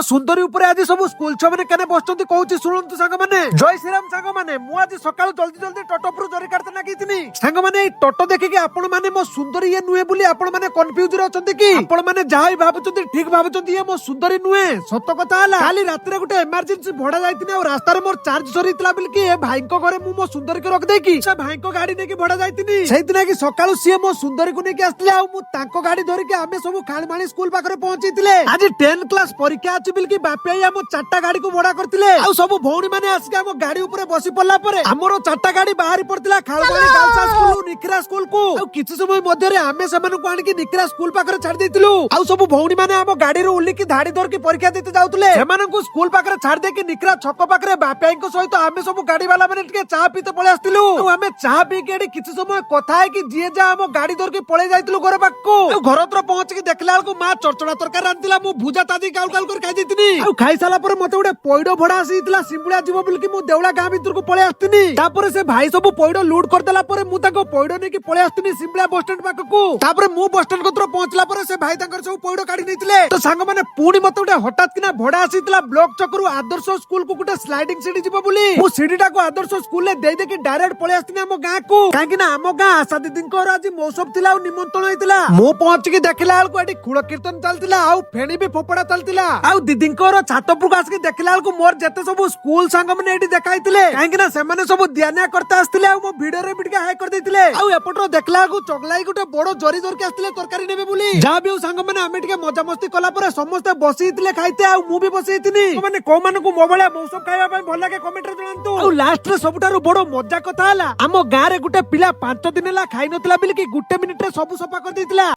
सुंदरी ऊपर आज सब स्कूल छुआ मैंने केने बसचंती कहूची सुनंतु सांग माने जय श्रीराम सांग माने मु आज सकाळ जल्दी जल्दी टोटो पुरु जरी काढते नागितिनी सांग माने टोटो देखिके आपण माने मो सुंदरी ये नुए बोली आपण माने कंफ्यूज रे अछंती की आपण माने जाई भाबुचंती ठीक भाबुचंती ये मो सुंदरी नुए सत कथा हला काली रात रे गुटे इमरजेंसी भोडा जाईतिनी और रास्ता रे मोर चार्ज सरीतला बिल की ए भाई को घरे मु मो सुंदरी के रख देकी से भाई को गाड़ी नेकी भोडा जाईतिनी सेहि दिन की सकाळु सिए मो सुंदरी को नेकी आस्तिले आ मु तांको गाड़ी धरि के आमे सब खालमाणी स्कूल पाखरे पहुंचीतिले आज 10 क्लास परीक्षा अछि बिल की बापे हम चारटा गाड़ी को भड़ा करथिले आ सब भौणी माने आसी हम गाड़ी ऊपर बसी पड़ला परे हमरो चारटा गाड़ी बाहरी पड़तिला खालमाणी गालसा स्कूल निखरा स्कूल को आ किछि समय मध्ये रे आमे समान को आनी की निखरा स्कूल पाखरे छाड़ देतिलु आ सब भौणी माने हम गाड़ी रो उल्ली की धाड़ी धर के परीक्षा देते जाउतले समान को स्कूल पाखरे छाड़ दे के निखरा छक पाखरे बापे को सहित आमे सब गाड़ी वाला माने के चाह पीते पळे आस्तिलु आ हमें चाह पी के किछि समय कथा है कि जिए जा हम गाड़ी धर के पळे जाइतलु घर पाखको घर तर पहुंच के देखला को मां चरचड़ा तरकारी रांदिला मु भुजा तादी काल काल कर खाइ देतिनी आ खाइ साला पर मते उडे पइडो भडा आसीतला सिंबुळा जीव बिल कि मु देवळा गां भीतर को पळे आस्तिनी तापर से भाई सब पइडो लूट कर देला पर मु ताको पइडो ने कि पळे आस्तिनी सिंबुळा बस स्टैंड पाखको तापर मु बस स्टैंड कोतर पहुंचला पर से भाई तांकर सब पइडो काढी नेतिले तो सांग माने पूणी मते उडे हठात किना भडा आसीतला ब्लॉक चकरू आदर्श स्कूल को गुटे स्लाइडिंग सीढ़ी जीव बोली मु सीढ़ीटा को आदर्श स्कूल ले देई दे कि डायरेक्ट पळे आस्तिनी हम गां को काहे ना हम गां आशा दीदी को आज मौसम थिला और निमंत्रण होइतिला मु पहुंच के देखला को एडी खुळ कीर्तन चलतिला आ फेणी भी फोपड़ा चलतिला आ दीदी को छात पर आस के देखला को मोर जते सब स्कूल संग माने एडी देखाइतिले काहे ना से माने सब दियानिया करते आस्तिले आ मो वीडियो रे बिटके हाई कर देतिले आ एपटरो देखला को चगलाई गुटे बड़ो जरी जर के आस्तिले तरकारी नेबे बोली जा भी संग माने हमें टिके मजा मस्ती कला पर समस्त बसीतिले खाइते आ मु भी बसीतिनी माने को माने को मोबाइल मौसम खाइबा पय भल लागे कमेंट रे जणांतु आ लास्ट रे सबटारो बड़ो मजा कथा हला हम गां रे गुटे पिला 5 दिन ला खाइ नतला बिल कि गुटे मिनिट रे सब सफा कर देतिला।